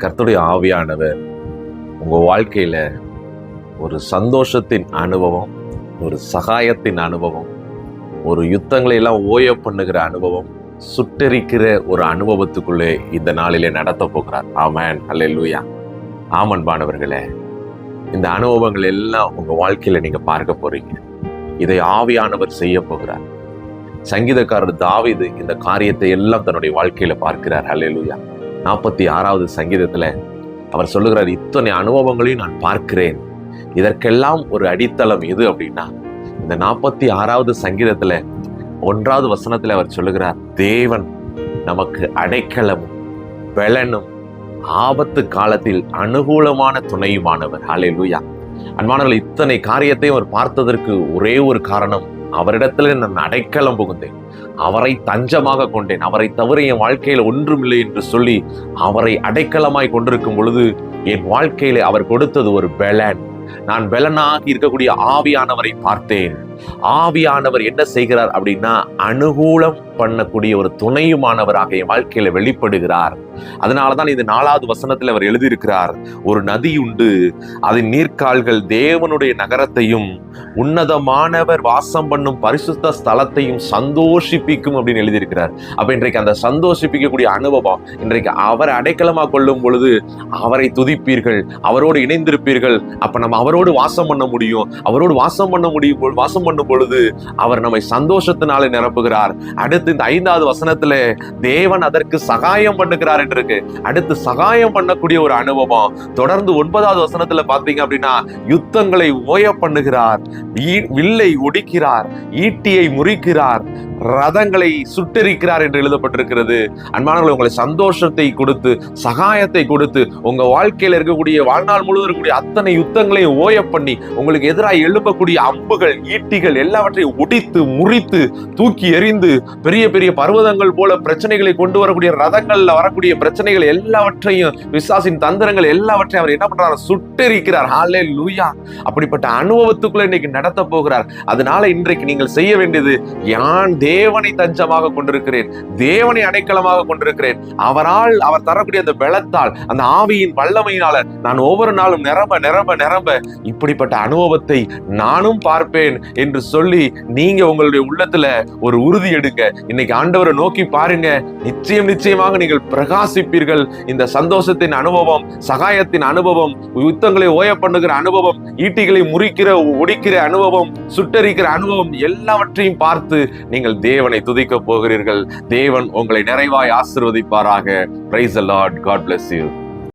கர்த்தருடைய ஆவியானவர் உங்க வாழ்க்கையில ஒரு சந்தோஷத்தின் அனுபவம், ஒரு சகாயத்தின் அனுபவம், ஒரு யுத்தங்களை எல்லாம் ஓய பண்ணுகிற அனுபவம், சுட்டெரிக்கிற ஒரு அனுபவத்துக்குள்ளே இந்த நாளிலே நடத்த போகிறார். ஆமென், அல்லேலூயா. ஆமன்பானவர்களே, இந்த அனுபவங்கள் எல்லாம் உங்க வாழ்க்கையில நீங்க பார்க்க போறீங்க. இதை ஆவியானவர் செய்ய போகிறார். சங்கீதக்காரர் தாவீது இந்த காரியத்தை எல்லாம் தன்னுடைய வாழ்க்கையில பார்க்கிறார். அல்லேலூயா. 46வது சங்கீதத்துல அவர் சொல்லுகிறார், இத்தனை அனுபவங்களையும் நான் பார்க்கிறேன். இதற்கெல்லாம் ஒரு அடித்தளம் எது அப்படின்னா, இந்த 46வது சங்கீதத்துல 1வது வசனத்துல அவர் சொல்லுகிறார், தேவன் நமக்கு அடைக்கலமும் பெலனும் ஆபத்து காலத்தில் அனுகூலமான துணையுமானவர். அல்லேலூயா. அன்பானவர்களே, இத்தனை காரியத்தையும் அவர் பார்த்ததற்கு ஒரே ஒரு காரணம், அவரிடத்துல நான் அடைக்கலம் புகுந்தேன், அவரை தஞ்சமாக கொண்டேன், அவரை தவிர என் வாழ்க்கையில ஒன்றுமில்லை என்று சொல்லி அவரை அடைக்கலமாய் கொண்டிருக்கும் பொழுது என் வாழ்க்கையில அவர் கொடுத்தது ஒரு பெலன். நான் பெலனாகி இருக்கக்கூடிய ஆவியானவரை பார்த்தேன். ஆவியானவர் என்ன செய்கிறார் அப்படின்னா, அனுகூலம் பண்ணக்கூடிய ஒரு துணையுமானவராக என் வாழ்க்கையில வெளிப்படுகிறார். அதனாலதான் இந்த 4வது வசனத்தில் அவர் எழுதியிருக்கிறார், ஒரு நதி உண்டு, அதன் நீர்க்கால்கள் தேவனுடைய நகரத்தையும் உன்னதமானவர் வாசம் பண்ணும் பரிசுத்த ஸ்தலத்தையும் சந்தோஷிப்பிக்கும் அப்படின்னு எழுதியிருக்கிறார். அப்ப இன்றைக்கு அந்த சந்தோஷிப்பிக்கக்கூடிய அனுபவம், இன்றைக்கு அவரை அடைக்கலமா கொள்ளும் பொழுது அவரை துதிப்பீர்கள், அவரோடு இணைந்திருப்பீர்கள். அப்ப நம்ம அவரோடு வாசம் பண்ண முடியும். அவரோடு வாசம் பண்ணும் பொழுது அவர் நம்மை சந்தோஷத்தினாலே நிரப்புகிறார். அடுத்து இந்த 5வது வசனத்துல தேவன் அதற்கு சகாயம் பண்ணுகிறார் என்று இருக்கு. அடுத்து சகாயம் பண்ணக்கூடிய ஒரு அனுபவம். தொடர்ந்து 9வது வசனத்துல பாத்தீங்க அப்படின்னா, யுத்தங்களை ஓய பண்ணுகிறார், வில்லை ஒடிக்கிறார், ஈட்டியை முறிக்கிறார், ரதங்களை சுட்டெரிக்கிறார் என்று எழுதப்பட்டிருக்கிறது. அன்பானவர்களே, உங்களை சந்தோஷத்தை கொடுத்து சகாயத்தை கொடுத்து உங்க வாழ்க்கையில இருக்கக்கூடிய வாழ்நாள் முழுவதும் இருக்கக்கூடிய அத்தனை யுத்தங்களையும் ஓய பண்ணி உங்களுக்கு எதிராக எழுப்பக்கூடிய அம்புகள், ஈட்டிகள் எல்லாவற்றையும் ஒடித்து முறித்து தூக்கி எறிந்து பெரிய பெரிய பர்வதங்கள் போல பிரச்சனைகளை கொண்டு வரக்கூடிய ரதங்கள்ல வரக்கூடிய பிரச்சனைகள் எல்லாவற்றையும், பிசாசின் தந்திரங்கள் எல்லாவற்றையும் அவர் என்ன பண்றார்? சுட்டெரிக்கிறார். ஹல்லேலூயா. அப்படிப்பட்ட அனுபவத்துக்குள்ள இன்னைக்கு நடத்த போகிறார். அதனால இன்றைக்கு நீங்கள் செய்ய வேண்டியது, யான் தேவனை தஞ்சமாக கொண்டிருக்கிறேன், தேவனை அடைக்கலமாக கொண்டிருக்கிறேன், அவர் தரக்கூடிய அந்த பலத்தால், அந்த ஆவியின் வல்லமையினால நான் ஒவ்வொரு நாளும் நிரம்ப நிரம்ப நிரம்ப இப்படிப்பட்ட அனுபவத்தை நானும் பார்ப்பேன் என்று சொல்லி நீங்க உங்களுடைய உள்ளத்துல ஒரு உறுதி எடுங்க. இன்னைக்கு ஆண்டவரை நோக்கி பாருங்க, நிச்சயமாக நீங்கள் பிரகாசிப்பீர்கள். இந்த சந்தோஷத்தின் அனுபவம், சகாயத்தின் அனுபவம், யுத்தங்களை ஓய பண்ணுகிற அனுபவம், ஈட்டிகளை முறிக்கிற ஒடிக்கிற அனுபவம், சுட்டரிக்கிற அனுபவம் எல்லாவற்றையும் பார்த்து நீங்கள் தேவனை துதிக்க போகிறீர்கள். தேவன் உங்களை நிறைவாய் ஆசீர்வதிப்பாராக. Praise the Lord. God bless you.